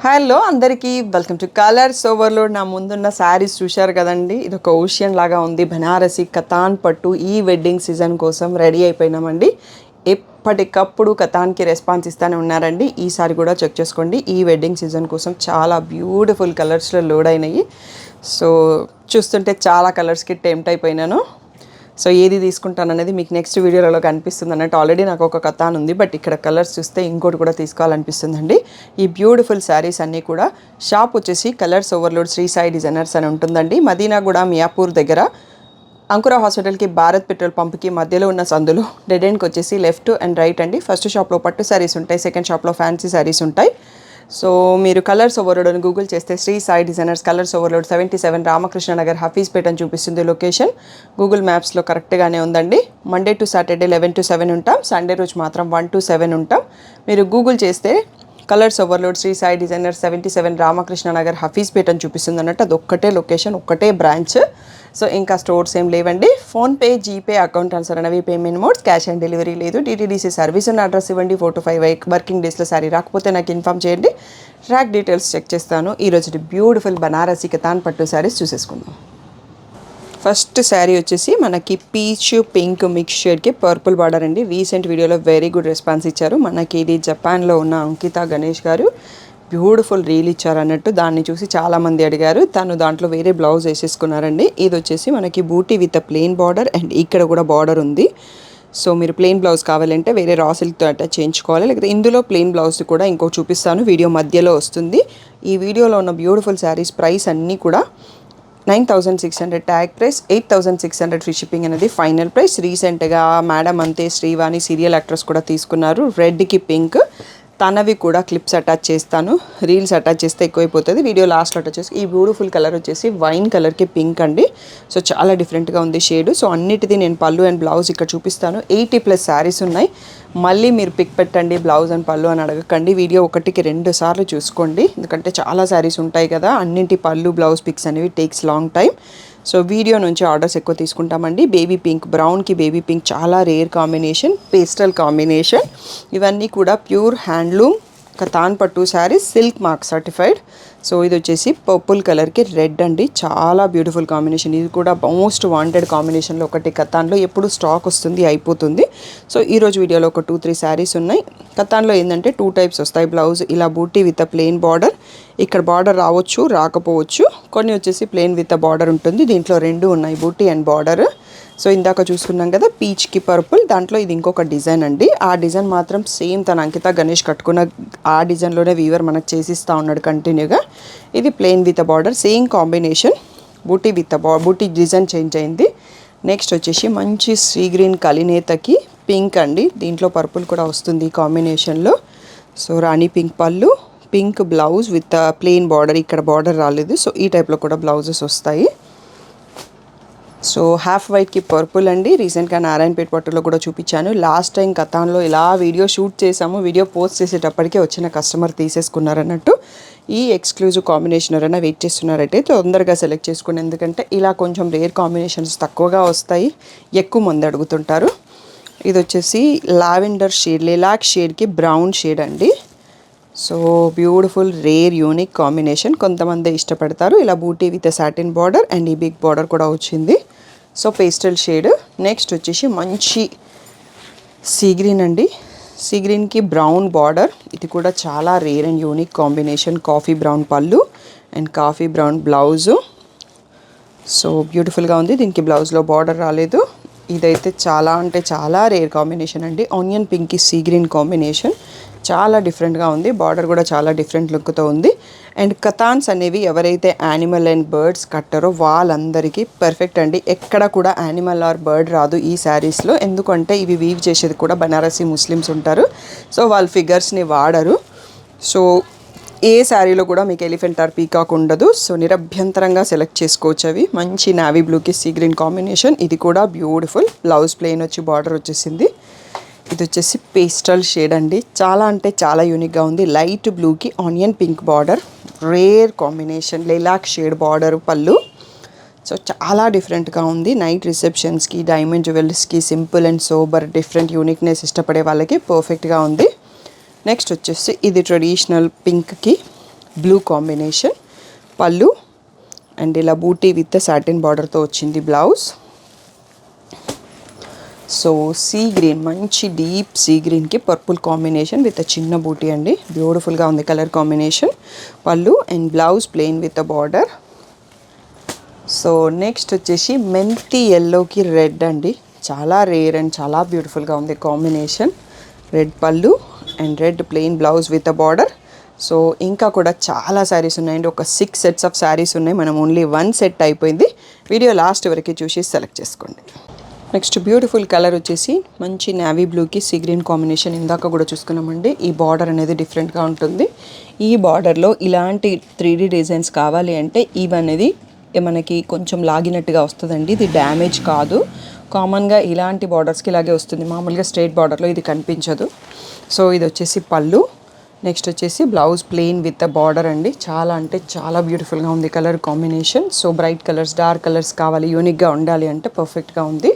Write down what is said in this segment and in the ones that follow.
Hello అందరికీ welcome to colours overload. నా ముందున్న శారీస్ చూశారు కదండి. ఇది ఒక ఓషియన్ లాగా ఉంది. బనారసి కతాన్ పట్టు ఈ వెడ్డింగ్ సీజన్ కోసం రెడీ అయిపోయినామండి. ఎప్పటికప్పుడు కతాన్కి రెస్పాన్స్ ఇస్తూనే ఉన్నారండి. ఈసారి కూడా చెక్ చేసుకోండి. ఈ వెడ్డింగ్ సీజన్ కోసం చాలా బ్యూటిఫుల్ కలర్స్లో లోడ్ అయినాయి. సో చూస్తుంటే చాలా కలర్స్కి టెంప్ట్ అయిపోయినాను. సో ఏది తీసుకుంటాను అనేది మీకు నెక్స్ట్ వీడియోలలో కనిపిస్తుంది అన్నట్టు. ఆల్రెడీ నాకు ఒక కథాన్ ఉంది, బట్ ఇక్కడ కలర్స్ చూస్తే ఇంకోటి కూడా తీసుకోవాలనిపిస్తుందండి. ఈ బ్యూటిఫుల్ శారీస్ అన్నీ కూడా షాప్ వచ్చేసి colours overload Shri Sai designers అని ఉంటుందండి. మదీనాగూడ మియాపూర్ దగ్గర అంకుర హాస్పిటల్కి భారత్ పెట్రోల్ పంప్కి మధ్యలో ఉన్న సందులో డెడ్ ఎండ్కి వచ్చేసి లెఫ్ట్ అండ్ రైట్ అండి. ఫస్ట్ షాప్లో పట్టు శారీస్ ఉంటాయి, సెకండ్ షాప్లో ఫ్యాన్సీ శారీస్ ఉంటాయి. సో మీరు కలర్స్ ఓవర్లోడ్ అని గూగుల్ చేస్తే Shri Sai designers colours overload 77 Ramakrishna Nagar Hafeezpet అని చూపిస్తుంది లొకేషన్. గూగుల్ మ్యాప్స్లో కరెక్ట్గానే ఉందండి. మండే టు సాటర్డే 11 to 7 ఉంటాం, సండే రోజు మాత్రం 1 to 7 ఉంటాం. మీరు గూగుల్ చేస్తే colours overload Shri Sai designer 77 Ramakrishna Nagar Hafeezpet అని చూపిస్తుంది అన్నట్టు. అది ఒక్కటే లొకేషన్, ఒక్కటే బ్రాంచ్. సో ఇంకా స్టోర్స్ ఏం లేవండి. ఫోన్పే, జీపే, అకౌంట్ ట్రాన్స్ఫర్ అనేవి payment modes, cash on delivery లేదు. టీటీడీసీ సర్వీస్ ఉన్న అడ్రస్ ఇవ్వండి. 4 to 5 వర్కింగ్ డేస్లో సారీ రాకపోతే నాకు ఇన్ఫామ్ చేయండి. ట్రాక్ డీటెయిల్స్ చెక్ చేస్తాను. ఈరోజు బ్యూటిఫుల్ బనారసి కతాన్ పట్టు శారీస్ చూసేసుకుందాం. ఫస్ట్ శారీ వచ్చేసి మనకి పీచ్ పింక్ మిక్స్ షేడ్కి పర్పుల్ బార్డర్ అండి. రీసెంట్ వీడియోలో వెరీ గుడ్ రెస్పాన్స్ ఇచ్చారు. మనకి ఇది జపాన్లో ఉన్న అంకిత గణేష్ గారు బ్యూటిఫుల్ రీల్ ఇచ్చారు అన్నట్టు. దాన్ని చూసి చాలామంది అడిగారు. తను దాంట్లో వేరే బ్లౌజ్ వేసేసుకున్నారండి. ఇది వచ్చేసి మనకి బూటీ విత్ ప్లెయిన్ బార్డర్ అండ్ ఇక్కడ కూడా బార్డర్ ఉంది. సో మీరు ప్లెయిన్ బ్లౌజ్ కావాలంటే వేరే రా సిల్క్తో అటాచ్ చేయించుకోవాలి. లేకపోతే ఇందులో ప్లెయిన్ బ్లౌజ్ కూడా ఇంకో చూపిస్తాను, వీడియో మధ్యలో వస్తుంది. ఈ వీడియోలో ఉన్న బ్యూటిఫుల్ శారీస్ ప్రైస్ అన్నీ కూడా 9,600 ట్యాగ్ ప్రైస్, 8,600 ఫ్రీ షిప్పింగ్ అనేది ఫైనల్ ప్రైస్. రీసెంట్గా మేడం అంతే శ్రీవాణి సీరియల్ యాక్ట్రెస్ కూడా తీసుకున్నారు. రెడ్కి పింక్, తనవి కూడా క్లిప్స్ అటాచ్ చేస్తాను. రీల్స్ అటాచ్ చేస్తే ఎక్కువైపోతుంది. వీడియో లాస్ట్లో అటాచ్ చేసి ఈ బ్యూటిఫుల్ కలర్ వచ్చేసి వైన్ కలర్కి పింక్ అండి. సో చాలా డిఫరెంట్గా ఉంది షేడ్. సో అన్నిటిది నేను పళ్ళు అండ్ బ్లౌజ్ ఇక్కడ చూపిస్తాను. 80+ శారీస్ ఉన్నాయి. మళ్ళీ మీరు పిక్ పెట్టండి బ్లౌజ్ అండ్ పళ్ళు అని అడగకండి. వీడియో 1కి 2 సార్లు చూసుకోండి, ఎందుకంటే చాలా శారీస్ ఉంటాయి కదా. అన్నింటి పళ్ళు బ్లౌజ్ పిక్స్ అనేవి takes long time. So video నుంచి ఆర్డర్స్ ఎక్కువ తీసుకుంటామండి. బేబీ పింక్, బ్రౌన్కి బేబీ పింక్ చాలా రేర్ కాంబినేషన్, పేస్టల్ కాంబినేషన్. ఇవన్నీ కూడా ప్యూర్ హ్యాండ్లూమ్ కతాన్ పట్టు saris, silk mark certified. So ఇది వచ్చేసి పర్పుల్ కలర్కి రెడ్ అండి. చాలా బ్యూటిఫుల్ కాంబినేషన్. ఇది కూడా మోస్ట్ వాంటెడ్ కాంబినేషన్లో ఒకటి. కతాన్లో ఎప్పుడు స్టాక్ వస్తుంది, అయిపోతుంది. సో ఈరోజు వీడియోలో ఒక 2-3 శారీస్ ఉన్నాయి. కతాన్లో ఏంటంటే 2 టైప్స్ వస్తాయి. బ్లౌజ్ ఇలా బూటీ విత్ ప్లెయిన్ బార్డర్, ఇక్కడ బార్డర్ రావచ్చు రాకపోవచ్చు. కొన్ని వచ్చేసి ప్లెయిన్ విత్ బార్డర్ ఉంటుంది. దీంట్లో 2 ఉన్నాయి, బూటీ అండ్ బార్డర్. సో ఇందాక చూసుకున్నాం కదా పీచ్కి పర్పుల్, దాంట్లో ఇది ఇంకొక డిజైన్ అండి. ఆ డిజైన్ మాత్రం సేమ్ తన అంకిత గణేష్ కట్టుకున్న ఆ డిజైన్లోనే వీవర్ మనకు చేసిస్తూ ఉన్నాడు కంటిన్యూగా. ఇది plain with border, same combination. Buti with buti design change అయింది. నెక్స్ట్ వచ్చేసి మంచి సీ గ్రీన్ కలినేతకి పింక్ అండి. దీంట్లో పర్పుల్ కూడా వస్తుంది ఈ కాంబినేషన్లో. సో రాణి పింక్ పళ్ళు, pink blouse with plain border, ఇక్కడ బార్డర్ రాలేదు. సో ఈ టైప్లో కూడా బ్లౌజెస్ వస్తాయి. సో హాఫ్ వైట్కి పర్పుల్ అండి. రీసెంట్గా నారాయణపేట పట్టులో కూడా చూపించాను. లాస్ట్ టైం కతాన్లో ఇలా వీడియో షూట్ చేసాము. వీడియో పోస్ట్ చేసేటప్పటికే వచ్చిన కస్టమర్ తీసేసుకున్నారన్నట్టు. ఈ ఎక్స్క్లూజివ్ కాంబినేషన్ ఎవరైనా వెయిట్ చేస్తున్నారంటే తొందరగా సెలెక్ట్ చేసుకోండి, ఎందుకంటే ఇలా కొంచెం రేర్ కాంబినేషన్స్ తక్కువగా వస్తాయి, ఎక్కువ మంది అడుగుతుంటారు. ఇది వచ్చేసి లావెండర్ షేడ్, లిలాక్ షేడ్కి బ్రౌన్ షేడ్ అండి. So beautiful rare unique combination. కొంతమంది ఇష్టపడతారు. ఇలా బూటీ విత్ సాటిన్ బార్డర్ అండ్ ఈ బిగ్ బార్డర్ కూడా వచ్చింది. So pastel shade. నెక్స్ట్ వచ్చేసి మంచి సీ గ్రీన్ అండి. సీ గ్రీన్కి బ్రౌన్ బార్డర్. ఇది కూడా చాలా rare and unique combination. Coffee brown పళ్ళు and coffee brown blouse. So బ్యూటిఫుల్గా ఉంది. దీనికి బ్లౌజ్లో బార్డర్ రాలేదు. ఇదైతే చాలా అంటే చాలా రేర్ కాంబినేషన్ అండి. ఆనియన్ పింక్కి సీ గ్రీన్ కాంబినేషన్ చాలా డిఫరెంట్గా ఉంది. బార్డర్ కూడా చాలా డిఫరెంట్ లుక్తో ఉంది. అండ్ కతాన్స్ అనేవి ఎవరైతే యానిమల్ అండ్ బర్డ్స్ కట్టారో వాళ్ళందరికీ పర్ఫెక్ట్ అండి. ఎక్కడ కూడా యానిమల్ ఆర్ బర్డ్ రాదు ఈ శారీస్లో, ఎందుకంటే ఇవి వీవ్ చేసేది కూడా బనారసి ముస్లిమ్స్ ఉంటారు. సో వాళ్ళ ఫిగర్స్ని వాడరు. సో ఏ శారీలో కూడా మీకు ఎలిఫెంట్ ఆర్ పీకాక్ ఉండదు. సో నిరభ్యంతరంగా సెలెక్ట్ చేసుకోవచ్చు. అవి మంచి నావీ బ్లూకి సీ గ్రీన్ కాంబినేషన్. ఇది కూడా బ్యూటిఫుల్. బ్లౌజ్ ప్లెయిన్ వచ్చి బార్డర్ వచ్చేసింది. ఇది వచ్చేసి పేస్టల్ షేడ్ అండి. చాలా అంటే చాలా యూనిక్గా ఉంది. లైట్ బ్లూకి onion pink border, rare combination. Lilac shade border పళ్ళు. సో చాలా డిఫరెంట్గా ఉంది. నైట్ రిసెప్షన్స్కి, డైమండ్ జ్యువెలర్స్కి, simple and sober different uniqueness ఇష్టపడే వాళ్ళకి పర్ఫెక్ట్గా ఉంది. నెక్స్ట్ వచ్చేసి ఇది ట్రెడిషనల్ పింక్కి బ్లూ కాంబినేషన్ పళ్ళు, అండ్ ఇలా బూటీ విత్ సాటిన్ బార్డర్తో వచ్చింది బ్లౌజ్. సో సీ గ్రీన్, మంచి డీప్ సీ గ్రీన్కి పర్పుల్ కాంబినేషన్ విత్ చిన్న బూటీ అండి. బ్యూటిఫుల్గా ఉంది colour combination. Pallu and blouse plain with border. So next వచ్చేసి మెంతి ఎల్లోకి రెడ్ అండి. చాలా రేర్ అండ్ చాలా బ్యూటిఫుల్గా ఉంది కాంబినేషన్. రెడ్ పళ్ళు and red plain blouse with a border. So ఇంకా కూడా చాలా శారీస్ ఉన్నాయండి. ఒక 6 సెట్స్ ఆఫ్ శారీస్ ఉన్నాయి. మనం ఓన్లీ 1 సెట్ అయిపోయింది. వీడియో లాస్ట్ వరకు చూసి సెలెక్ట్ చేసుకోండి. నెక్స్ట్ బ్యూటిఫుల్ కలర్ వచ్చేసి మంచి నేవీ బ్లూకి సీ గ్రీన్ కాంబినేషన్. ఇందాక కూడా చూసుకున్నామండి. ఈ బార్డర్ అనేది డిఫరెంట్గా ఉంటుంది. ఈ బార్డర్లో ఇలాంటి 3D డిజైన్స్ కావాలి అంటే ఇవి అనేది మనకి కొంచెం లాగినట్టుగా వస్తుందండి. ఇది డ్యామేజ్ కాదు. కామన్గా ఇలాంటి బార్డర్స్కి ఇలాగే వస్తుంది. మామూలుగా స్ట్రైట్ బార్డర్లో ఇది కనిపించదు. సో ఇది వచ్చేసి పళ్ళు. నెక్స్ట్ వచ్చేసి బ్లౌజ్ ప్లెయిన్ విత్ బార్డర్ అండి. చాలా అంటే చాలా బ్యూటిఫుల్గా ఉంది colour combination. So bright colours, dark colours కావాలి, యూనిక్గా ఉండాలి అంటే పర్ఫెక్ట్గా ఉంది.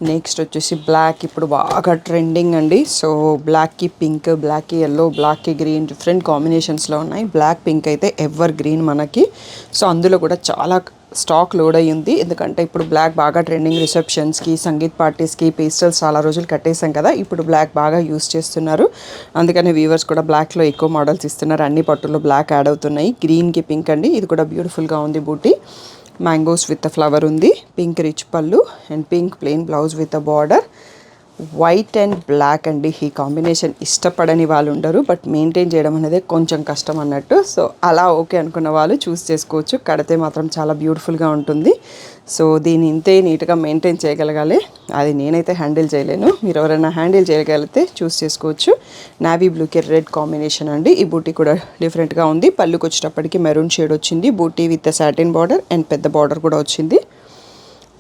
నెక్స్ట్ వచ్చేసి బ్లాక్, ఇప్పుడు బాగా ట్రెండింగ్ అండి. సో బ్లాక్కి పింక్, బ్లాక్కి ఎల్లో, బ్లాక్కి గ్రీన్ డిఫరెంట్ కాంబినేషన్స్లో ఉన్నాయి. బ్లాక్ పింక్ అయితే ఎవర్ గ్రీన్ మనకి. సో అందులో కూడా చాలా స్టాక్ లోడ్ అయ్యింది. ఎందుకంటే ఇప్పుడు బ్లాక్ బాగా ట్రెండింగ్. రిసెప్షన్స్కి, సంగీత్ పార్టీస్కి, పేస్టల్స్ చాలా రోజులు కట్టేసాం కదా, ఇప్పుడు బ్లాక్ బాగా యూస్ చేస్తున్నారు. అందుకని వీవర్స్ కూడా బ్లాక్లో ఎక్కువ మోడల్స్ ఇస్తున్నారు. అన్ని పట్టుల్లో బ్లాక్ యాడ్ అవుతున్నాయి. గ్రీన్కి పింక్ అండి. ఇది కూడా బ్యూటిఫుల్గా ఉంది బూటీ. మ్యాంగోస్ విత్ ఫ్లవర్ ఉంది. Pink rich pallu and pink plain blouse with border. White and black అండి. ఈ కాంబినేషన్ ఇష్టపడని వాళ్ళు ఉండరు, బట్ మెయింటైన్ చేయడం అనేది కొంచెం కష్టం అన్నట్టు. సో అలా ఓకే అనుకున్న వాళ్ళు చూస్ చేసుకోవచ్చు. కడితే మాత్రం చాలా బ్యూటిఫుల్గా ఉంటుంది. సో దీన్ని ఇంతే నీట్గా మెయింటైన్ చేయగలగాలి. అది నేనైతే హ్యాండిల్ చేయలేను. మీరు ఎవరైనా హ్యాండిల్ చేయగలిగితే చూస్ చేసుకోవచ్చు. నావీ బ్లూకి రెడ్ కాంబినేషన్ అండి. ఈ బూటీ కూడా డిఫరెంట్గా ఉంది. పళ్ళుకి వచ్చేటప్పటికి మెరూన్ షేడ్ వచ్చింది. బూటీ విత్ సాటిన్ బార్డర్ అండ్ పెద్ద బార్డర్ కూడా వచ్చింది.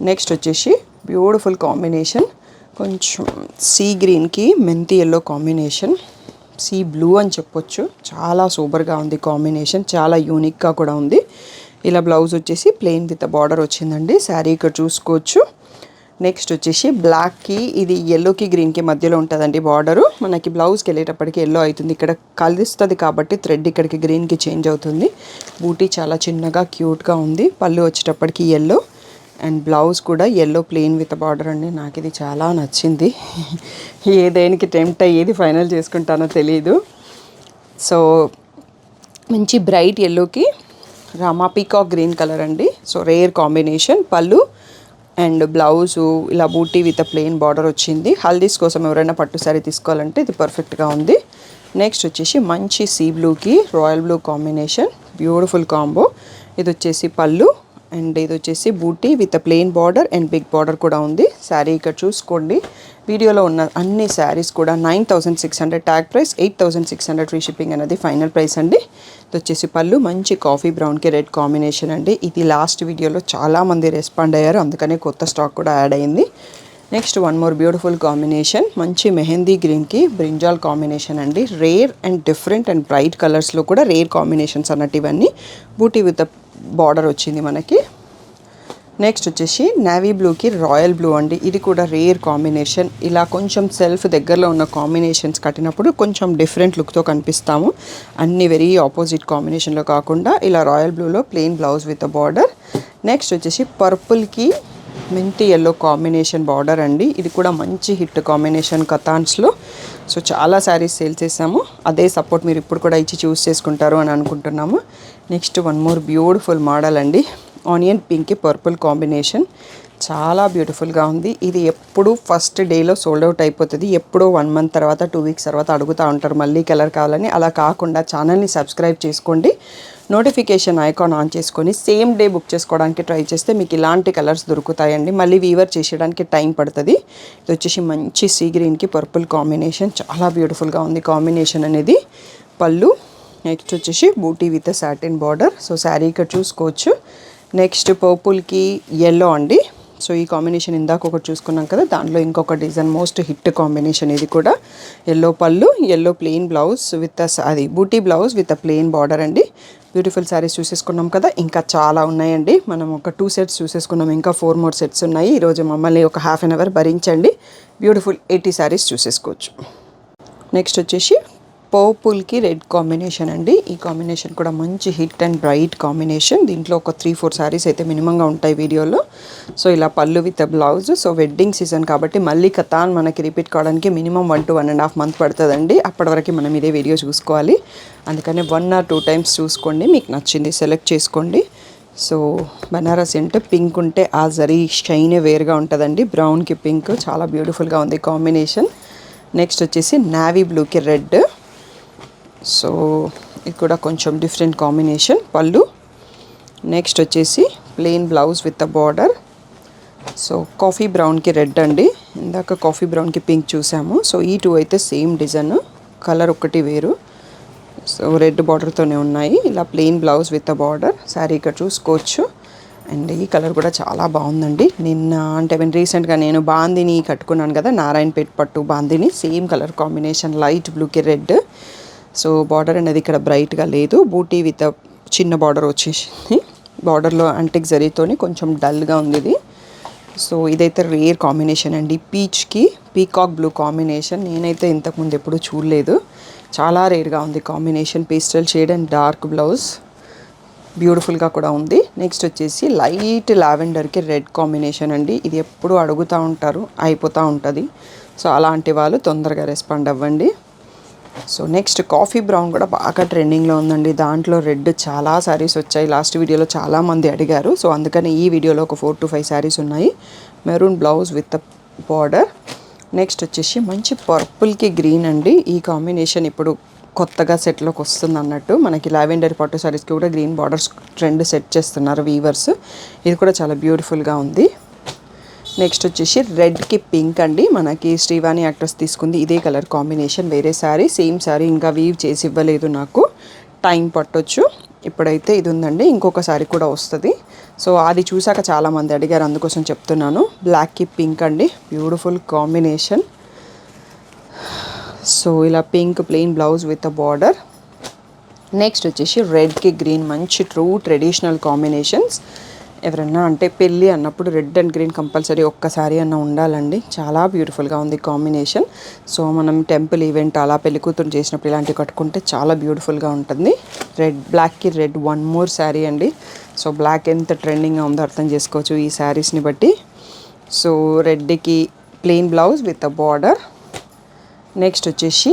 నెక్స్ట్ వచ్చేసి బ్యూటిఫుల్ కాంబినేషన్, కొంచెం సీ గ్రీన్కి మెంతి ఎల్లో కాంబినేషన్, సీ బ్లూ అని చెప్పొచ్చు. చాలా సూపర్గా ఉంది కాంబినేషన్. చాలా యూనిక్గా కూడా ఉంది. ఇలా బ్లౌజ్ వచ్చేసి ప్లెయిన్ విత్ బార్డర్ వచ్చిందండి. శారీ ఇక్కడ చూసుకోవచ్చు. నెక్స్ట్ వచ్చేసి బ్లాక్కి, ఇది ఎల్లోకి గ్రీన్కి మధ్యలో ఉంటుందండి బార్డరు. మనకి బ్లౌజ్కి వెళ్ళేటప్పటికి ఎల్లో అవుతుంది. ఇక్కడ కలుస్తుంది కాబట్టి థ్రెడ్ ఇక్కడికి గ్రీన్కి చేంజ్ అవుతుంది. బూటీ చాలా చిన్నగా క్యూట్గా ఉంది. పళ్ళు వచ్చేటప్పటికి ఎల్లో అండ్ బ్లౌజ్ కూడా ఎల్లో ప్లెయిన్ విత్ బార్డర్ అండి. నాకు ఇది చాలా నచ్చింది. ఏదేనికి టెంప్ట్ అయ్యేది ఫైనల్ చేసుకుంటానో తెలియదు. సో మంచి బ్రైట్ ఎల్లోకి రామా పీకాక్ గ్రీన్ కలర్ అండి. So rare combination. Pallu and blouse ఇలా బూటీ విత్ ప్లెయిన్ బార్డర్ వచ్చింది. హల్దీస్ కోసం ఎవరైనా పట్టు సారీ తీసుకోవాలంటే ఇది పర్ఫెక్ట్గా ఉంది. నెక్స్ట్ వచ్చేసి మంచి సీ బ్లూకి royal blue combination. Beautiful combo. ఇది వచ్చేసి పళ్ళు అండ్ ఇది వచ్చేసి బూటీ with plain border and big border కూడా ఉంది. శారీ ఇక్కడ చూసుకోండి. వీడియోలో ఉన్న అన్ని శారీస్ కూడా 9600 ట్యాగ్ ప్రైస్, 8600 ఫ్రీ షిప్పింగ్ అనేది ఫైనల్ ప్రైస్ అండి. ఇది వచ్చేసి పళ్ళు మంచి కాఫీ బ్రౌన్కి రెడ్ కాంబినేషన్ అండి. ఇది లాస్ట్ వీడియోలో చాలామంది రెస్పాండ్ అయ్యారు, అందుకనే కొత్త స్టాక్ కూడా యాడ్ అయింది. Next one more beautiful combination, మంచి మెహందీ గ్రీన్కి బ్రింజాల్ కాంబినేషన్ అండి. Rare and different and bright కలర్స్లో కూడా రేర్ కాంబినేషన్స్ అన్నట్టు ఇవన్నీ. బూటీ విత్ బార్డర్ వచ్చింది మనకి. నెక్స్ట్ వచ్చేసి నేవీ బ్లూకి రాయల్ బ్లూ అండి. ఇది కూడా రేర్ కాంబినేషన్. ఇలా కొంచెం సెల్ఫ్ దగ్గరలో ఉన్న కాంబినేషన్స్ కట్టినప్పుడు కొంచెం డిఫరెంట్ లుక్తో కనిపిస్తాము. అన్ని వెరీ ఆపోజిట్ కాంబినేషన్లో కాకుండా ఇలా రాయల్ బ్లూలో plain blouse with border. Next వచ్చేసి పర్పుల్కి మెంతి ఎల్లో కాంబినేషన్ బార్డర్ అండి. ఇది కూడా మంచి హిట్ కాంబినేషన్ కథాన్స్లో. సో చాలా శారీస్ సేల్ చేసాము. అదే సపోర్ట్ మీరు ఇప్పుడు కూడా ఇచ్చి చూస్ చేసుకుంటారు అని అనుకుంటున్నాము. Next one more beautiful model అండి. ఆనియన్ పింక్కి పర్పుల్ కాంబినేషన్. చాలా బ్యూటిఫుల్గా ఉంది. ఇది ఎప్పుడు ఫస్ట్ డేలో సోల్డ్ అవుట్ అయిపోతుంది. ఎప్పుడో 1 మంత్ తర్వాత 2 వీక్స్ తర్వాత అడుగుతూ ఉంటారు మళ్ళీ కలర్ కావాలని. అలా కాకుండా ఛానల్ని సబ్స్క్రైబ్ చేసుకోండి. నోటిఫికేషన్ ఐకాన్ ఆన్ చేసుకొని సేమ్ డే బుక్ చేసుకోవడానికి ట్రై చేస్తే మీకు ఇలాంటి కలర్స్ దొరుకుతాయండి. మళ్ళీ వీవర్ చేసేయడానికి టైం పడుతుంది. ఇది వచ్చేసి మంచి సీ గ్రీన్కి పర్పుల్ కాంబినేషన్. చాలా బ్యూటిఫుల్గా ఉంది కాంబినేషన్ అనేది. పళ్ళు. నెక్స్ట్ వచ్చేసి బూటీ with satin border. So sari ఇక్కడ చూసుకోవచ్చు. నెక్స్ట్ పర్పుల్కి ఎల్లో అండి. సో ఈ కాంబినేషన్ ఇందాక ఒకటి చూసుకున్నాం కదా, దాంట్లో ఇంకొక డిజైన్ మోస్ట్ హిట్ కాంబినేషన్ ఇది కూడా. ఎల్లో పళ్ళు, ఎల్లో ప్లెయిన్ బ్లౌజ్ విత్ అది బూటీ బ్లౌజ్ విత్ ప్లెయిన్ బార్డర్ అండి. బ్యూటిఫుల్ శారీస్ చూసేసుకున్నాం కదా, ఇంకా చాలా ఉన్నాయండి. మనం ఒక 2 సెట్స్ చూసేసుకున్నాం, ఇంకా 4 మోర్ సెట్స్ ఉన్నాయి. ఈరోజు మమ్మల్ని ఒక హాఫ్ అన్ అవర్ భరించండి. బ్యూటిఫుల్ 80 శారీస్ చూసేసుకోవచ్చు. నెక్స్ట్ వచ్చేసి పర్పుల్కి రెడ్ కాంబినేషన్ అండి. ఈ కాంబినేషన్ కూడా మంచి హిట్ అండ్ బ్రైట్ కాంబినేషన్. దీంట్లో ఒక 3-4 శారీస్ అయితే మినిమంగా ఉంటాయి వీడియోలో. సో ఇలా పళ్ళు with blouse. So wedding season కాబట్టి మళ్ళీ కథాన్ మనకి రిపీట్ కావడానికి మినిమం 1 to 1.5 months పడుతుందండి. అప్పటి వరకు మనం ఇదే వీడియో చూసుకోవాలి. అందుకని 1 or 2 times చూసుకోండి, మీకు నచ్చింది సెలెక్ట్ చేసుకోండి. సో బనారసి అంటే పింక్ ఉంటే ఆ జరీ షైనే వేరుగా ఉంటుందండి. బ్రౌన్కి పింక్ చాలా బ్యూటిఫుల్గా ఉంది కాంబినేషన్. నెక్స్ట్ వచ్చేసి నావీ బ్లూకి రెడ్. సో ఇది కూడా కొంచెం డిఫరెంట్ కాంబినేషన్. పళ్ళు. నెక్స్ట్ వచ్చేసి plain blouse with a border. So coffee బ్రౌన్కి రెడ్ అండి, ఇందాక కాఫీ బ్రౌన్కి పింక్ చూసాము. సో ఈ 2 అయితే సేమ్ డిజైన్, కలర్ ఒకటి వేరు. సో రెడ్ బార్డర్తోనే ఉన్నాయి. ఇలా plain blouse with a border. Sari ఇక్కడ చూసుకోవచ్చు. అండ్ ఈ కలర్ కూడా చాలా బాగుందండి. రీసెంట్గా నేను బాందిని కట్టుకున్నాను కదా, నారాయణపేట్ పట్టు bandhani, same colour combination, light బ్లూకి రెడ్. సో బార్డర్ అనేది ఇక్కడ బ్రైట్గా లేదు, బూటీ విత్ చిన్న బార్డర్ వచ్చేసింది. బార్డర్లో అంటిక్ జరీతోని కొంచెం డల్గా ఉంది ఇది. సో ఇదైతే రేర్ కాంబినేషన్ అండి. పీచ్కి పీకాక్ బ్లూ కాంబినేషన్. నేనైతే ఇంతకుముందు ఎప్పుడూ చూడలేదు, చాలా రేర్గా ఉంది combination. Pastel shade and dark blouse, బ్యూటిఫుల్గా కూడా ఉంది. నెక్స్ట్ వచ్చేసి లైట్ లావెండర్కి రెడ్ కాంబినేషన్ అండి. ఇది ఎప్పుడు అడుగుతూ ఉంటారు, అయిపోతూ ఉంటుంది. సో అలాంటి వాళ్ళు తొందరగా రెస్పాండ్ అవ్వండి. సో నెక్స్ట్ కాఫీ బ్రౌన్ కూడా బాగా ట్రెండింగ్లో ఉందండి. దాంట్లో రెడ్ చాలా శారీస్ వచ్చాయి, లాస్ట్ వీడియోలో చాలామంది అడిగారు. సో అందుకని ఈ వీడియోలో ఒక 4 to 5 శారీస్ ఉన్నాయి. Maroon blouse with border. Next వచ్చేసి మంచి పర్పుల్కి గ్రీన్ అండి. ఈ కాంబినేషన్ ఇప్పుడు కొత్తగా సెట్లోకి వస్తుంది అన్నట్టు. మనకి లావెండర్ పట్టు శారీస్కి కూడా గ్రీన్ బార్డర్స్ ట్రెండ్ సెట్ చేస్తున్నారు వీవర్స్. ఇది కూడా చాలా బ్యూటిఫుల్గా ఉంది. నెక్స్ట్ వచ్చేసి రెడ్కి పింక్ అండి. మనకి శ్రీవాణి యాక్ట్రెస్ తీసుకుంది ఇదే కలర్ కాంబినేషన్. వేరే శారీ, సేమ్ శారీ ఇంకా వీవ్ చేసి ఇవ్వలేదు, నాకు టైం పట్టొచ్చు. ఇప్పుడైతే ఇది ఉందండి, ఇంకొక శారీ కూడా వస్తుంది. సో అది చూసాక చాలామంది అడిగారు, అందుకోసం చెప్తున్నాను. బ్లాక్కి పింక్ అండి, బ్యూటిఫుల్ కాంబినేషన్. సో ఇలా pink plain blouse with a border. Next వచ్చేసి రెడ్కి గ్రీన్, మంచి ట్రూ ట్రెడిషనల్ కాంబినేషన్స్. ఎవరన్నా అంటే పెళ్ళి అన్నప్పుడు రెడ్ అండ్ గ్రీన్ కంపల్సరీ ఒక్కసారి అన్న ఉండాలండి. చాలా బ్యూటిఫుల్గా ఉంది కాంబినేషన్. సో మనం టెంపుల్ ఈవెంట్ అలా పెళ్లి కూతురు చేసినప్పుడు ఇలాంటివి కట్టుకుంటే చాలా బ్యూటిఫుల్గా ఉంటుంది. రెడ్ బ్లాక్కి రెడ్ 1 more శారీ అండి. సో బ్లాక్ ఎంత ట్రెండింగ్గా ఉందో అర్థం చేసుకోవచ్చు ఈ శారీస్ని బట్టి. సో రెడ్కి plain blouse with a border. Next వచ్చేసి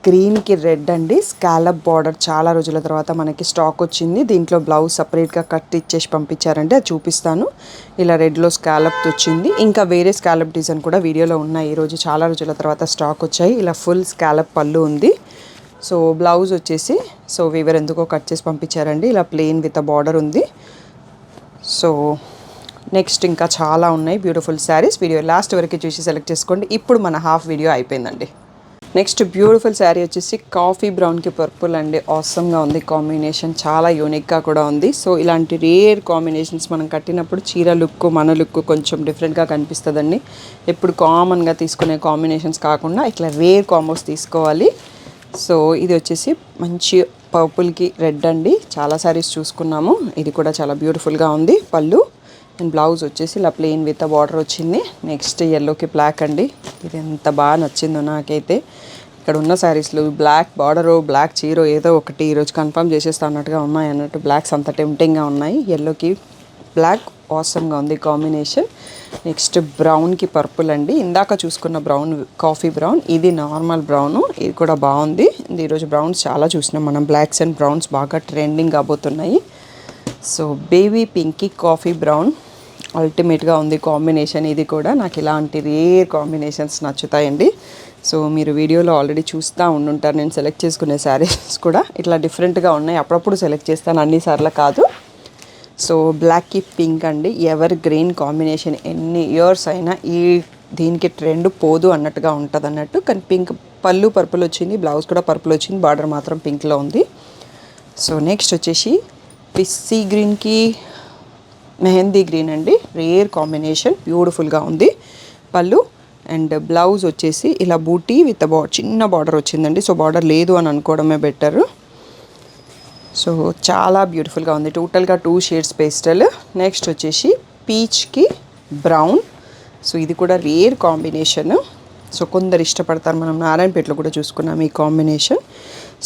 గ్రీన్కి రెడ్ అండి, స్కాలప్ బార్డర్. చాలా రోజుల తర్వాత మనకి స్టాక్ వచ్చింది. దీంట్లో బ్లౌజ్ సపరేట్గా కట్ ఇచ్చేసి పంపించారంటే అది చూపిస్తాను. ఇలా రెడ్లో స్కాలప్ వచ్చింది. ఇంకా వేరే స్కాలప్ డిజైన్ కూడా వీడియోలో ఉన్నాయి. ఈరోజు చాలా రోజుల తర్వాత స్టాక్ వచ్చాయి. ఇలా ఫుల్ స్కాలప్ పళ్ళు ఉంది. సో బ్లౌజ్ వచ్చేసి సో వీవర్ ఎందుకో కట్ చేసి పంపించారండి. ఇలా ప్లెయిన్ విత్ అ బార్డర్ ఉంది. సో నెక్స్ట్ ఇంకా చాలా ఉన్నాయి బ్యూటిఫుల్ శారీస్. వీడియో లాస్ట్ వరకు చూసి సెలెక్ట్ చేసుకోండి. ఇప్పుడు మన హాఫ్ వీడియో అయిపోయిందండి. నెక్స్ట్ బ్యూటిఫుల్ శారీ వచ్చేసి కాఫీ బ్రౌన్కి పర్పుల్ అండి. ఆసమ్గా ఉంది కాంబినేషన్, చాలా యూనిక్గా కూడా ఉంది. సో ఇలాంటి రేర్ కాంబినేషన్స్ మనం కట్టినప్పుడు చీర లుక్, మన లుక్ కొంచెం డిఫరెంట్గా కనిపిస్తుందండి. ఎప్పుడు కామన్గా తీసుకునే కాంబినేషన్స్ కాకుండా ఇట్లా రేర్ కాంబోస్ తీసుకోవాలి. సో ఇది వచ్చేసి మంచి పర్పుల్కి రెడ్ అండి. చాలా శారీస్ చూసుకున్నాము, ఇది కూడా చాలా బ్యూటిఫుల్గా ఉంది. పళ్ళు అండ్ బ్లౌజ్ వచ్చేసి ఇలా ప్లెయిన్ విత్ బార్డర్ వచ్చింది. నెక్స్ట్ ఎల్లోకి బ్లాక్ అండి. ఇది ఎంత బాగా నచ్చిందో నాకైతే. ఇక్కడ ఉన్న శారీస్లో బ్లాక్ బార్డరు, బ్లాక్ చీర ఏదో ఒకటి ఈరోజు కన్ఫర్మ్ చేసేస్తా అన్నట్టుగా ఉన్నాయి అన్నట్టు. బ్లాక్స్ అంత టెంప్టింగ్గా ఉన్నాయి. ఎల్లోకి బ్లాక్ ఆసమ్గా ఉంది కాంబినేషన్. నెక్స్ట్ బ్రౌన్కి పర్పుల్ అండి. ఇందాక చూసుకున్న బ్రౌన్ కాఫీ బ్రౌన్, ఇది నార్మల్ బ్రౌన్. ఇది కూడా బాగుంది. ఈరోజు బ్రౌన్స్ చాలా చూసినాం మనం. బ్లాక్స్ అండ్ బ్రౌన్స్ బాగా ట్రెండింగ్ కాబోతున్నాయి. సో బేబీ పింక్కి కాఫీ బ్రౌన్ అల్టిమేట్గా ఉంది కాంబినేషన్. ఇది కూడా నాకు ఇలాంటి రేర్ కాంబినేషన్స్ నచ్చుతాయండి. సో మీరు వీడియోలో ఆల్రెడీ చూస్తూ ఉండుంటారు. నేను సెలెక్ట్ చేసుకునే శారీస్ కూడా ఇట్లా డిఫరెంట్గా ఉన్నాయి. అప్పుడప్పుడు సెలెక్ట్ చేస్తాను, అన్నిసార్లు కాదు. సో బ్లాక్కి పింక్ అండి, ఎవర్ గ్రీన్ కాంబినేషన్. ఎన్ని ఇయర్స్ అయినా దీనికి ట్రెండ్ పోదు అన్నట్టుగా ఉంటుంది అన్నట్టు. కానీ పింక్ పళ్ళు పర్పుల్ వచ్చింది, బ్లౌజ్ కూడా పర్పుల్ వచ్చింది, బార్డర్ మాత్రం పింక్లో ఉంది. సో నెక్స్ట్ వచ్చేసి పిస్సీ గ్రీన్కి మెహందీ గ్రీన్ అండి, రేర్ కాంబినేషన్, బ్యూటిఫుల్గా ఉంది. పళ్ళు అండ్ బ్లౌజ్ వచ్చేసి ఇలా బూటీ విత్ చిన్న బార్డర్ వచ్చిందండి. సో బార్డర్ లేదు అని అనుకోవడమే బెటర్. సో చాలా బ్యూటిఫుల్గా ఉంది. టోటల్గా 2 షేడ్స్ పేస్టల్. నెక్స్ట్ వచ్చేసి పీచ్కి బ్రౌన్. సో ఇది కూడా రేర్ కాంబినేషన్. సో కొందరు ఇష్టపడతారు, మనం నారాయణపేటలో కూడా చూసుకున్నాం ఈ combination.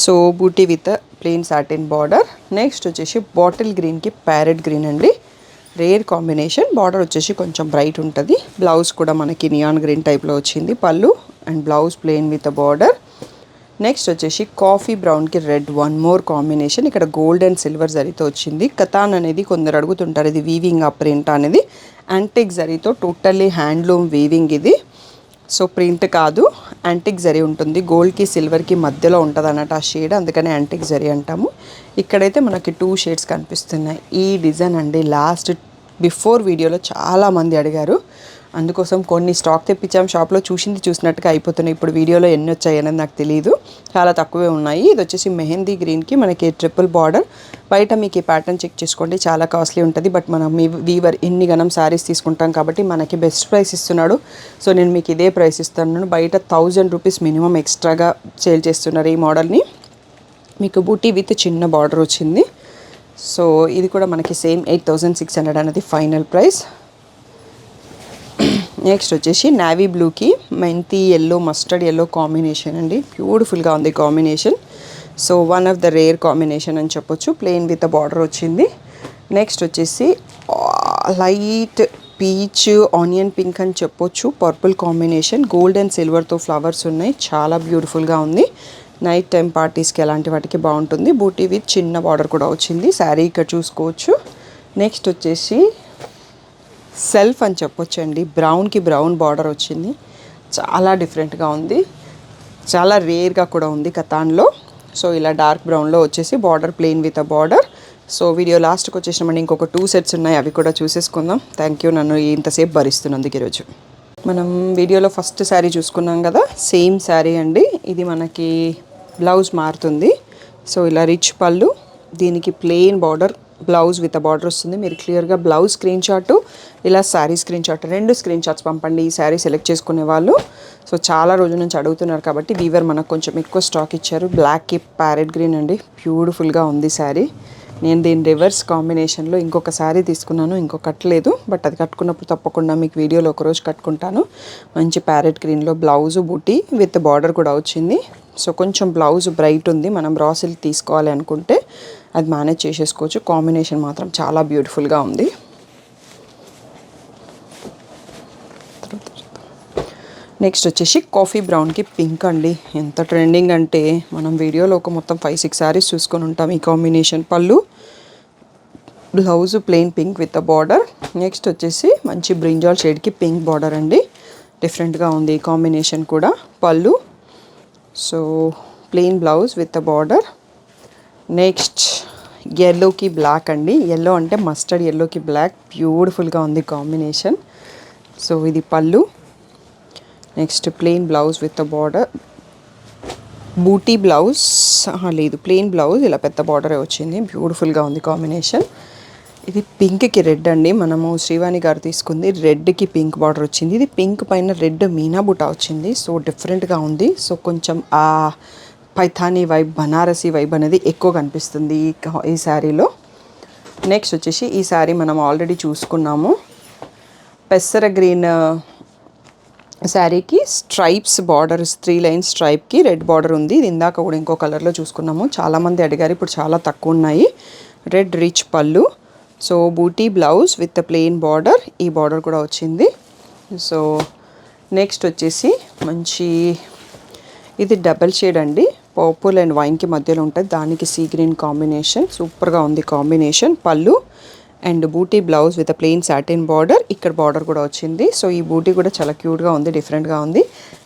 So buti with plain satin border. Next వచ్చేసి బాటిల్ గ్రీన్కి ప్యారెట్ గ్రీన్ అండి, రేర్ కాంబినేషన్. బార్డర్ వచ్చేసి కొంచెం బ్రైట్ ఉంటుంది. బ్లౌజ్ కూడా మనకి నియాన్ గ్రీన్ టైప్లో వచ్చింది. పళ్ళు and blouse plain with border. Next వచ్చేసి కాఫీ బ్రౌన్కి రెడ్, వన్ మోర్ కాంబినేషన్. ఇక్కడ గోల్డ్ అండ్ సిల్వర్ జరీతో వచ్చింది. కతాన్ అనేది కొందరు అడుగుతుంటారు, ఇది వీవింగ్ ఆ ప్రింట్ అనేది. యాంటిక్ జరీతో టోటల్లీ హ్యాండ్లూమ్ వీవింగ్ ఇది. సో ప్రింట్ కాదు, యాంటిక్ జరీ ఉంటుంది. గోల్డ్కి సిల్వర్కి మధ్యలో ఉంటుంది అన్నట్టు ఆ షేడ్, అందుకని యాంటిక్ జరీ అంటాము. ఇక్కడైతే మనకి 2 షేడ్స్ కనిపిస్తున్నాయి. ఈ డిజైన్ అండి లాస్ట్ బిఫోర్ వీడియోలో చాలామంది అడిగారు, అందుకోసం కొన్ని స్టాక్ తెప్పించాం. షాప్లో చూసినట్టుగా అయిపోతున్నాయి. ఇప్పుడు వీడియోలో ఎన్ని వచ్చాయి అనేది నాకు తెలియదు, చాలా తక్కువే ఉన్నాయి. ఇది వచ్చేసి మెహందీ గ్రీన్కి మనకి ట్రిపుల్ బార్డర్. బయట మీకు ఈ ప్యాటర్న్ చెక్ చేసుకోండి, చాలా కాస్ట్లీ ఉంటుంది. బట్ మనం మీ వీవర్ ఇన్ని గనం శారీస్ తీసుకుంటాం కాబట్టి మనకి బెస్ట్ ప్రైస్ ఇస్తున్నాడు. సో నేను మీకు ఇదే ప్రైస్ ఇస్తున్నాను. బయట 1000 రూపీస్ మినిమం ఎక్స్ట్రాగా సేల్ చేస్తున్నారు ఈ మోడల్ని. మీకు బూటీ విత్ చిన్న బార్డర్ వచ్చింది. సో ఇది కూడా మనకి సేమ్ 8600 అనేది ఫైనల్ ప్రైస్. నెక్స్ట్ వచ్చేసి నావీ బ్లూకి మెంతి ఎల్లో, మస్టర్డ్ ఎల్లో కాంబినేషన్ అండి. బ్యూటిఫుల్గా ఉంది combination. So one of the rare combination అని చెప్పొచ్చు. ప్లెయిన్ విత్ బార్డర్ వచ్చింది. నెక్స్ట్ వచ్చేసి లైట్ పీచ్ ఆనియన్ పింక్ అని చెప్పొచ్చు. పర్పుల్ కాంబినేషన్, గోల్డ్ అండ్ సిల్వర్తో ఫ్లవర్స్ ఉన్నాయి. చాలా బ్యూటిఫుల్గా ఉంది. నైట్ టైం పార్టీస్కి అలాంటి వాటికి బాగుంటుంది. బూటీ విత్ చిన్న బార్డర్ కూడా వచ్చింది. శారీ ఇక్కడ చూసుకోవచ్చు. నెక్స్ట్ వచ్చేసి సెల్ఫ్ అని చెప్పొచ్చు అండి. బ్రౌన్కి బ్రౌన్ బార్డర్ వచ్చింది. చాలా డిఫరెంట్గా ఉంది, చాలా రేర్గా కూడా ఉంది కతాన్లో. సో ఇలా డార్క్ బ్రౌన్లో వచ్చేసి border plain with a border. So video లాస్ట్కి వచ్చేసినామండి. ఇంకొక 2 సెట్స్ ఉన్నాయి, అవి కూడా చూసేసుకుందాం. థ్యాంక్ యూ నన్ను ఇంతసేపు భరిస్తున్నందుకు ఈరోజు. మనం వీడియోలో ఫస్ట్ శారీ చూసుకున్నాం కదా, సేమ్ శారీ అండి. ఇది మనకి బ్లౌజ్ మారుతుంది. సో ఇలా రిచ్ పళ్ళు, దీనికి plain border, blouse with border వస్తుంది. మీరు క్లియర్గా బ్లౌజ్ స్క్రీన్ షాట్, ఇలా sari screen shot, 2 screen shots పంపండి ఈ శారీ సెలెక్ట్ చేసుకునే వాళ్ళు. సో చాలా రోజుల నుంచి అడుగుతున్నారు కాబట్టి వీవర్ మనకు కొంచెం ఎక్కువ స్టాక్ ఇచ్చారు. బ్లాక్కి ప్యారెట్ గ్రీన్ అండి, బ్యూటిఫుల్గా ఉంది శారీ. నేను దీని రివర్స్ కాంబినేషన్లో ఇంకొక శారీ తీసుకున్నాను, ఇంకో కట్టలేదు. బట్ అది కట్టుకున్నప్పుడు తప్పకుండా మీకు వీడియోలో ఒకరోజు కట్టుకుంటాను. మంచి ప్యారెట్ గ్రీన్లో బ్లౌజు బూటీ విత్ బార్డర్ కూడా వచ్చింది. సో కొంచెం బ్లౌజ్ బ్రైట్ ఉంది, మనం రా సిల్క్ తీసుకోవాలి అనుకుంటే అది మేనేజ్ చేసేసుకోవచ్చు. కాంబినేషన్ మాత్రం చాలా బ్యూటిఫుల్గా ఉంది. నెక్స్ట్ వచ్చేసి కాఫీ బ్రౌన్కి పింక్ అండి. ఎంత ట్రెండింగ్ అంటే మనం వీడియోలో ఒక మొత్తం 5-6 శారీస్ చూసుకొని ఉంటాం ఈ కాంబినేషన్. పళ్ళు, blouse plain pink with border. Next వచ్చేసి మంచి బ్రింజాల్ షేడ్కి పింక్ బార్డర్ అండి, డిఫరెంట్గా ఉంది ఈ కాంబినేషన్ కూడా. Pallu, so plain blouse with border. Next ఎల్లోకి బ్లాక్ అండి. ఎల్లో అంటే మస్టర్డ్ ఎల్లోకి బ్లాక్, బ్యూటిఫుల్గా ఉంది కాంబినేషన్. సో ఇది pallu. Next plain blouse with border, buti blouse లేదు, ప్లెయిన్ బ్లౌజ్ ఇలా పెద్ద బార్డరే వచ్చింది. బ్యూటిఫుల్గా ఉంది కాంబినేషన్. ఇది పింక్కి రెడ్ అండి. మనము శ్రీవాణి గారు తీసుకుంది రెడ్కి పింక్ బార్డర్ వచ్చింది. ఇది పింక్ పైన రెడ్ మీనా బుటా వచ్చింది. సో డిఫరెంట్గా ఉంది. సో కొంచెం ఆ పైథానీ వైబ్, బనారసీ వైబ్ అనేది ఎక్కువ కనిపిస్తుంది ఈ శారీలో. నెక్స్ట్ వచ్చేసి ఈ శారీ మనం ఆల్రెడీ చూసుకున్నాము. పెసర గ్రీన్ శారీకి స్ట్రైప్స్ బార్డర్, 3 లైన్స్ స్ట్రైప్కి రెడ్ బార్డర్ ఉంది. ఇది ఇందాక కూడా ఇంకో కలర్లో చూసుకున్నాము. చాలామంది అడిగారు, ఇప్పుడు చాలా తక్కువ ఉన్నాయి. Red rich pallu, so buti blouse with plain border, ఈ బార్డర్ కూడా వచ్చింది. సో నెక్స్ట్ వచ్చేసి మంచి ఇది డబల్ షేడ్ అండి, పర్పుల్ అండ్ వైన్కి మధ్యలో ఉంటుంది. దానికి సీ గ్రీన్ కాంబినేషన్, సూపర్గా ఉంది combination. Pallu and buti blouse with plain satin border, ఇక్కడ బార్డర్ కూడా వచ్చింది. సో ఈ బూటీ కూడా చాలా క్యూట్గా ఉంది, డిఫరెంట్గా ఉంది.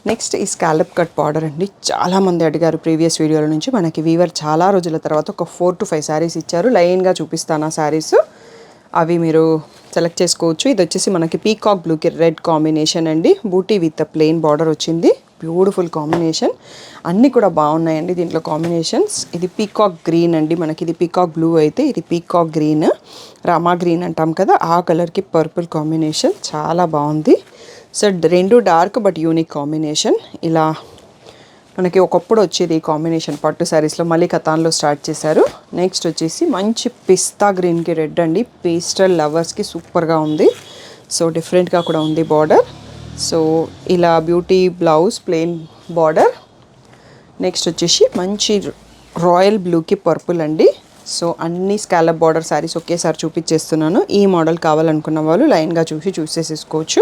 నెక్స్ట్ ఈ స్కాలప్ కట్ బార్డర్ అండి. చాలామంది అడిగారు ప్రీవియస్ వీడియోల నుంచి. మనకి వీవర్ చాలా రోజుల తర్వాత ఒక 4 to 5 శారీస్ ఇచ్చారు. లైన్గా చూపిస్తాను ఆ శారీస్, అవి మీరు సెలెక్ట్ చేసుకోవచ్చు. ఇది వచ్చేసి మనకి పీకాక్ బ్లూకి రెడ్ కాంబినేషన్ అండి. బూటీ విత్ ప్లెయిన్ బార్డర్ వచ్చింది. బ్యూటిఫుల్ కాంబినేషన్, అన్నీ కూడా బాగున్నాయండి దీంట్లో కాంబినేషన్స్. ఇది పీకాక్ గ్రీన్ అండి, మనకి ఇది పీకాక్ బ్లూ అయితే ఇది పీకాక్ గ్రీన్, రామా గ్రీన్ అంటాం కదా, ఆ కలర్కి పర్పుల్ కాంబినేషన్ చాలా బాగుంది. So 2 dark but unique combination. ఇలా మనకి ఒకప్పుడు వచ్చేది ఈ కాంబినేషన్ పట్టు శారీస్లో, మళ్ళీ కతాన్లో స్టార్ట్ చేశారు. నెక్స్ట్ వచ్చేసి మంచి పిస్తా గ్రీన్కి రెడ్ అండి. పేస్టల్ లవర్స్కి సూపర్గా ఉంది. సో డిఫరెంట్గా కూడా ఉంది బార్డర్. సో ఇలా beauty blouse plain border. Next వచ్చేసి మంచి రాయల్ బ్లూకి పర్పుల్ అండి. సో అన్ని స్కాలప్ బార్డర్ శారీస్ ఒకేసారి చూపించేస్తున్నాను. ఈ మోడల్ కావాలనుకున్న వాళ్ళు లైన్గా చూసేసుకోవచ్చు.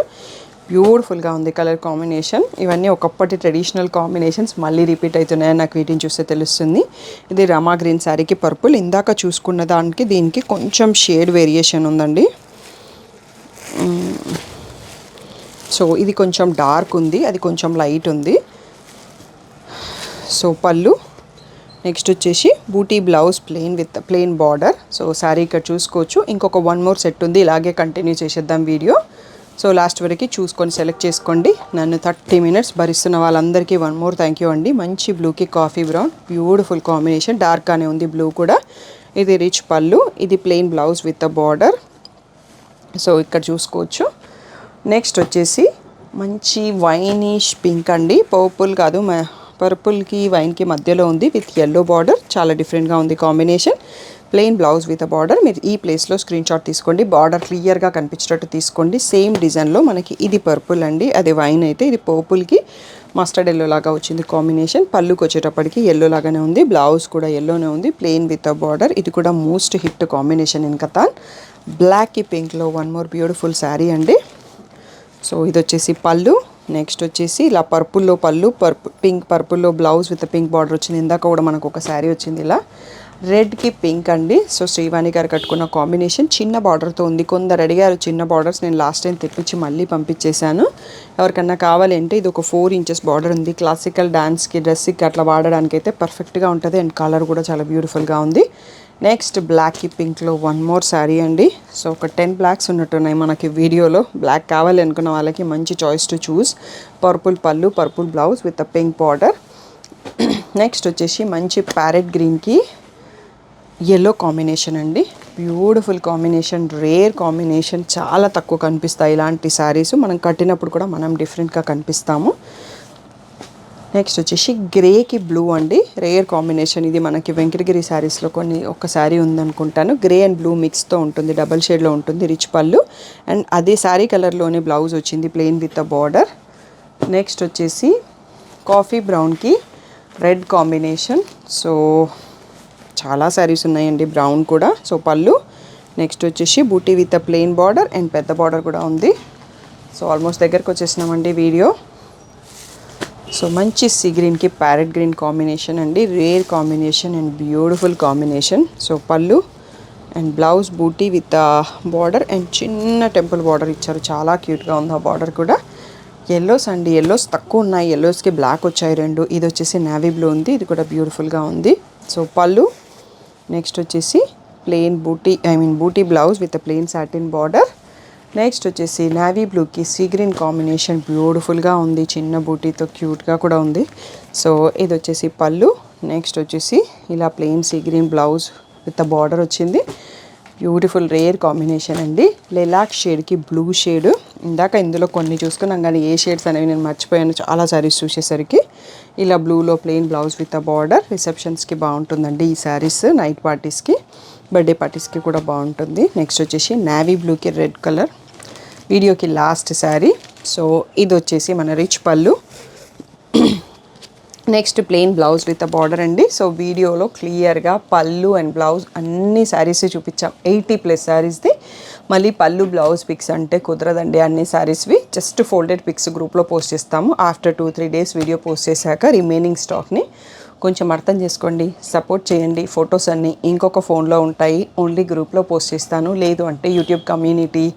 బ్యూటిఫుల్గా ఉంది కలర్ కాంబినేషన్. ఇవన్నీ ఒకప్పటి ట్రెడిషనల్ కాంబినేషన్స్ మళ్ళీ రిపీట్ అవుతున్నాయని నాకు వీటిని చూస్తే తెలుస్తుంది. ఇది రమా గ్రీన్ శారీకి పర్పుల్. ఇందాక చూసుకున్న దానికి దీనికి కొంచెం షేడ్ వేరియేషన్ ఉందండి. సో ఇది కొంచెం డార్క్ ఉంది, అది కొంచెం లైట్ ఉంది. సో పళ్ళు, నెక్స్ట్ వచ్చేసి బూటీ blouse plain border. So sari ఇక్కడ చూసుకోవచ్చు. ఇంకొక 1 మోర్ సెట్ ఉంది, ఇలాగే కంటిన్యూ చేసేద్దాం వీడియో. సో లాస్ట్ వరకు చూసుకొని సెలెక్ట్ చేసుకోండి. నన్ను 30 మినిట్స్ భరిస్తున్న వాళ్ళందరికీ 1 మోర్ థ్యాంక్ యూ అండి. మంచి బ్లూకి కాఫీ బ్రౌన్, బ్యూటిఫుల్ కాంబినేషన్. డార్క్గానే ఉంది బ్లూ కూడా. ఇది రిచ్ పళ్ళు, ఇది plain blouse with the border. So ఇక్కడ చూసుకోవచ్చు. నెక్స్ట్ వచ్చేసి మంచి వైనిష్ పింక్ అండి, పర్పుల్ కాదు, పర్పుల్కి వైన్కి మధ్యలో ఉంది విత్ ఎల్లో బార్డర్. చాలా డిఫరెంట్గా ఉంది combination. Plain blouse with border. మీరు ఈ ప్లేస్లో స్క్రీన్ షాట్ తీసుకోండి, బార్డర్ క్లియర్గా కనిపించేటట్టు తీసుకోండి. సేమ్ డిజైన్లో మనకి ఇది పర్పుల్ అండి, అదే వైన్ అయితే ఇది పర్పుల్కి మస్టర్డ్ ఎల్లో లాగా వచ్చింది కాంబినేషన్. పళ్ళుకి వచ్చేటప్పటికి ఎల్లో లాగానే ఉంది, బ్లౌజ్ కూడా ఎల్లోనే ఉంది, ప్లెయిన్ విత్ బార్డర్. ఇది కూడా most hit combination in Katan. బ్లాక్కి పింక్లో 1 మోర్ బ్యూటిఫుల్ శారీ అండి. సో ఇది వచ్చేసి పళ్ళు. నెక్స్ట్ వచ్చేసి ఇలా పర్పుల్లో పళ్ళు, పర్పుల్లో బ్లౌజ్ విత్ పింక్ బార్డర్ వచ్చింది. ఇందాక కూడా మనకు ఒక శారీ వచ్చింది ఇలా రెడ్కి పింక్ అండి. సో శ్రీవాణి గారు కట్టుకున్న కాంబినేషన్ చిన్న బార్డర్తో ఉంది. కొందరు అడిగారు చిన్న బార్డర్స్, నేను లాస్ట్ టైం తెప్పించి మళ్ళీ పంపించేశాను. ఎవరికన్నా కావాలంటే ఇది ఒక 4 ఇంచెస్ బార్డర్ ఉంది. క్లాసికల్ డాన్స్కి, డ్రెస్కి అట్లా వాడడానికి అయితే పర్ఫెక్ట్గా ఉంటుంది. అండ్ కలర్ కూడా చాలా బ్యూటిఫుల్గా ఉంది. నెక్స్ట్ బ్లాక్కి పింక్లో 1 మోర్ శారీ అండి. సో ఒక 10 బ్లాక్స్ ఉన్నట్టున్నాయి మనకి వీడియోలో. బ్లాక్ కావాలి అనుకున్న వాళ్ళకి మంచి చాయిస్ టు చూస్. పర్పుల్ పళ్ళు, purple blouse with pink border. Next వచ్చేసి మంచి ప్యారెట్ గ్రీన్కి ఎల్లో కాంబినేషన్ అండి. Beautiful combination, rare combination. చాలా తక్కువ కనిపిస్తాయి ఇలాంటి శారీస్. మనం కట్టినప్పుడు కూడా మనం డిఫరెంట్గా కనిపిస్తాము. నెక్స్ట్ వచ్చేసి గ్రేకి బ్లూ అండి, రేర్ కాంబినేషన్. ఇది మనకి వెంకటగిరి శారీస్లో ఒక శారీ ఉందనుకుంటాను. గ్రే అండ్ బ్లూ మిక్స్తో ఉంటుంది, డబల్ షేడ్లో ఉంటుంది. రిచ్ పళ్ళు అండ్ అదే శారీ కలర్లోనే బ్లౌజ్ వచ్చింది, plain with a border. Next వచ్చేసి కాఫీ బ్రౌన్కి రెడ్ కాంబినేషన్. సో చాలా శారీస్ ఉన్నాయండి బ్రౌన్ కూడా. సో పళ్ళు, నెక్స్ట్ వచ్చేసి బూటీ with a plain border and పెద్ద బార్డర్ కూడా ఉంది. సో ఆల్మోస్ట్ దగ్గరకు వచ్చేసినామండి వీడియో. సో మంచి సీ గ్రీన్కి ప్యారెట్ గ్రీన్ కాంబినేషన్ అండి, rare combination and beautiful combination. So పళ్ళు అండ్ బ్లౌజ్ బూటీ విత్ బార్డర్ అండ్ చిన్న టెంపుల్ బార్డర్ ఇచ్చారు. చాలా క్యూట్గా ఉంది ఆ బార్డర్ కూడా. ఎల్లోస్ అండి, ఎల్లోస్ తక్కువ ఉన్నాయి, ఎల్లోస్కి బ్లాక్ వచ్చాయి 2. ఇది వచ్చేసి నావీ బ్లూ ఉంది, ఇది కూడా బ్యూటిఫుల్గా ఉంది. సో పళ్ళు, నెక్స్ట్ వచ్చేసి బూటీ blouse with plain satin border. Next వచ్చేసి నావీ బ్లూకి సీ గ్రీన్ కాంబినేషన్, బ్యూటిఫుల్గా ఉంది, చిన్న బూటీతో క్యూట్గా కూడా ఉంది. సో ఇది వచ్చేసి పళ్ళు. నెక్స్ట్ వచ్చేసి ఇలా plain sea green blouse with border వచ్చింది. బ్యూటిఫుల్ రేర్ కాంబినేషన్ అండి. లిలాక్ షేడ్కి బ్లూ షేడ్. ఇందాక ఇందులో కొన్ని చూసుకున్నాం కానీ ఏ షేడ్స్ అనేవి నేను మర్చిపోయాను చాలా శారీస్ చూసేసరికి. ఇలా బ్లూలో plain blouse with a border. రిసెప్షన్స్కి బాగుంటుందండి ఈ శారీస్, నైట్ పార్టీస్కి, బర్త్డే పార్టీస్కి కూడా బాగుంటుంది. నెక్స్ట్ వచ్చేసి నావీ బ్లూకి రెడ్ కలర్, వీడియోకి లాస్ట్ శారీ. సో ఇది వచ్చేసి మన రిచ్ పళ్ళు. Next plain blouse with a border అండి. సో వీడియోలో క్లియర్గా పళ్ళు అండ్ బ్లౌజ్ అన్ని శారీస్ చూపించాం, 80+ శారీస్ది. మళ్ళీ పళ్ళు బ్లౌజ్ పిక్స్ అంటే కుదరదండి అన్ని శారీస్వి. జస్ట్ ఫోల్డెడ్ పిక్స్ గ్రూప్లో పోస్ట్ చేస్తాము. ఆఫ్టర్ 2-3 డేస్ వీడియో పోస్ట్ చేశాక రిమైనింగ్ స్టాక్ని కొంచెం అర్థం చేసుకోండి, సపోర్ట్ చేయండి. ఫొటోస్ అన్నీ ఇంకొక ఫోన్లో ఉంటాయి, ఓన్లీ గ్రూప్లో పోస్ట్ చేస్తాను. లేదు అంటే యూట్యూబ్ కమ్యూనిటీ,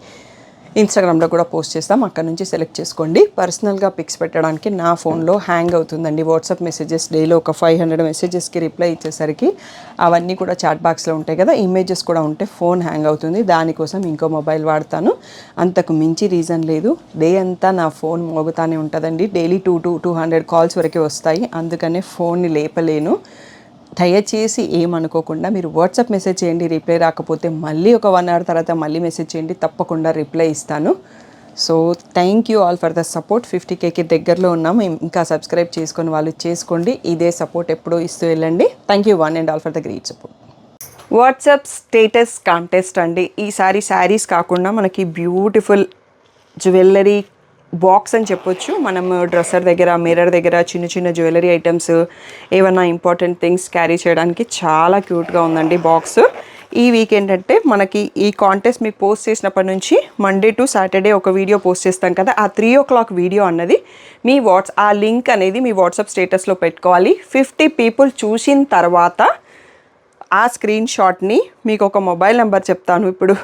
ఇన్స్టాగ్రామ్లో కూడా పోస్ట్ చేస్తాం, అక్కడ నుంచి సెలెక్ట్ చేసుకోండి. పర్సనల్గా పిక్స్ పెట్టడానికి నా ఫోన్లో హ్యాంగ్ అవుతుందండి వాట్సాప్ మెసేజెస్. డైలీ ఒక 500 మెసేజెస్కి రిప్లై ఇచ్చేసరికి అవన్నీ కూడా చాట్ బాక్స్లో ఉంటాయి కదా, ఇమేజెస్ కూడా ఉంటే ఫోన్ హ్యాంగ్ అవుతుంది. దానికోసం ఇంకో మొబైల్ వాడతాను, అంతకు మించి రీజన్ లేదు. డే అంతా నా ఫోన్ మోగుతానే ఉంటుందండి. డైలీ 200 కాల్స్ వరకే వస్తాయి, అందుకనే ఫోన్ని లేపలేను. దయచేసి ఏమనుకోకుండా మీరు వాట్సాప్ మెసేజ్ చేయండి. రిప్లై రాకపోతే మళ్ళీ ఒక 1 అవర్ తర్వాత మళ్ళీ మెసేజ్ చేయండి, తప్పకుండా రిప్లై ఇస్తాను. So thank you all for the support. 50Kకి దగ్గరలో ఉన్నాము, ఇంకా సబ్స్క్రైబ్ చేసుకొని వాళ్ళు చేసుకోండి. ఇదే సపోర్ట్ ఎప్పుడూ ఇస్తూ వెళ్ళండి. Thank you one and all for the great support. WhatsApp status contest అండి. ఈసారి శారీస్ కాకుండా మనకి బ్యూటిఫుల్ జ్యువెలరీ బాక్స్ అని చెప్పొచ్చు. మనం డ్రెస్సర్ దగ్గర, మిర్రర్ దగ్గర చిన్న చిన్న జ్యువెలరీ ఐటమ్స్, ఏమన్నా ఇంపార్టెంట్ థింగ్స్ క్యారీ చేయడానికి చాలా క్యూట్గా ఉందండి బాక్స్. ఈ వీక్ ఏంటంటే మనకి ఈ కాంటెస్ట్ మీకు పోస్ట్ చేసినప్పటి నుంచి మండే టు సాటర్డే ఒక వీడియో పోస్ట్ చేస్తాం కదా, ఆ 3 o'clock వీడియో అన్నది మీ ఆ లింక్ అనేది మీ వాట్సాప్ స్టేటస్లో పెట్టుకోవాలి. 50 people చూసిన తర్వాత ఆ స్క్రీన్ షాట్ని మీకు ఒక మొబైల్ నెంబర్ చెప్తాను ఇప్పుడు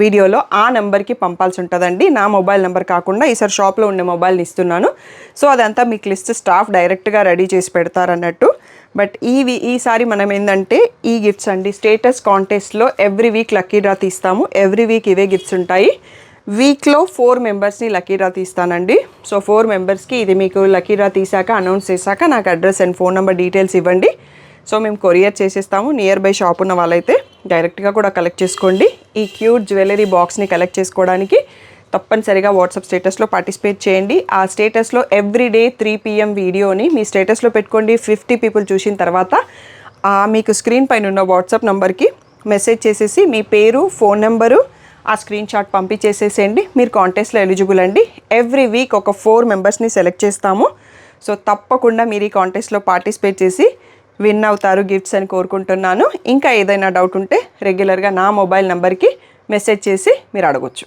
వీడియోలో, ఆ నెంబర్కి పంపాల్సి ఉంటుందండి. నా మొబైల్ నెంబర్ కాకుండా ఈసారి షాప్లో ఉండే మొబైల్ని ఇస్తున్నాను. సో అదంతా మీకు లిస్ట్ స్టాఫ్ డైరెక్ట్గా రెడీ చేసి పెడతారన్నట్టు. బట్ ఈసారి మనం ఏంటంటే ఈ గిఫ్ట్స్ అండి, స్టేటస్ కాంటెస్ట్లో ఎవ్రీ వీక్ లక్కీ డ్రా తీస్తాము. ఎవ్రీ వీక్ ఇవే గిఫ్ట్స్ ఉంటాయి. వీక్లో 4 మెంబర్స్ని లక్కీ డ్రా తీస్తానండి. సో 4 మెంబర్స్కి ఇది మీకు లక్కీ డ్రా తీసాక అనౌన్స్ చేశాక నాకు address and phone number details ఇవ్వండి. సో మేము కొరియర్ చేసేస్తాము. నియర్ బై షాప్ ఉన్న వాళ్ళైతే డైరెక్ట్గా కూడా కలెక్ట్ చేసుకోండి. ఈ క్యూట్ జ్యువెలరీ బాక్స్ని కలెక్ట్ చేసుకోవడానికి తప్పనిసరిగా వాట్సాప్ స్టేటస్లో పార్టిసిపేట్ చేయండి. ఆ స్టేటస్లో ఎవ్రీడే 3 PM వీడియోని మీ స్టేటస్లో పెట్టుకోండి. 50 people చూసిన తర్వాత మీకు స్క్రీన్ పైన ఉన్న వాట్సాప్ నెంబర్కి మెసేజ్ చేసేసి మీ పేరు, ఫోన్ నెంబరు, ఆ స్క్రీన్ షాట్ పంపించేసేసేయండి. మీరు కాంటెస్ట్లో ఎలిజిబుల్ అండి. ఎవ్రీ వీక్ ఒక 4 మెంబర్స్ని సెలెక్ట్ చేస్తాము. సో తప్పకుండా మీరు ఈ కాంటెస్ట్లో పార్టిసిపేట్ చేసి విన్ అవుతారు గిఫ్ట్స్ అని కోరుకుంటున్నాను. ఇంకా ఏదైనా డౌట్ ఉంటే రెగ్యులర్గా నా మొబైల్ నెంబర్కి మెసేజ్ చేసి మీరు అడగొచ్చు.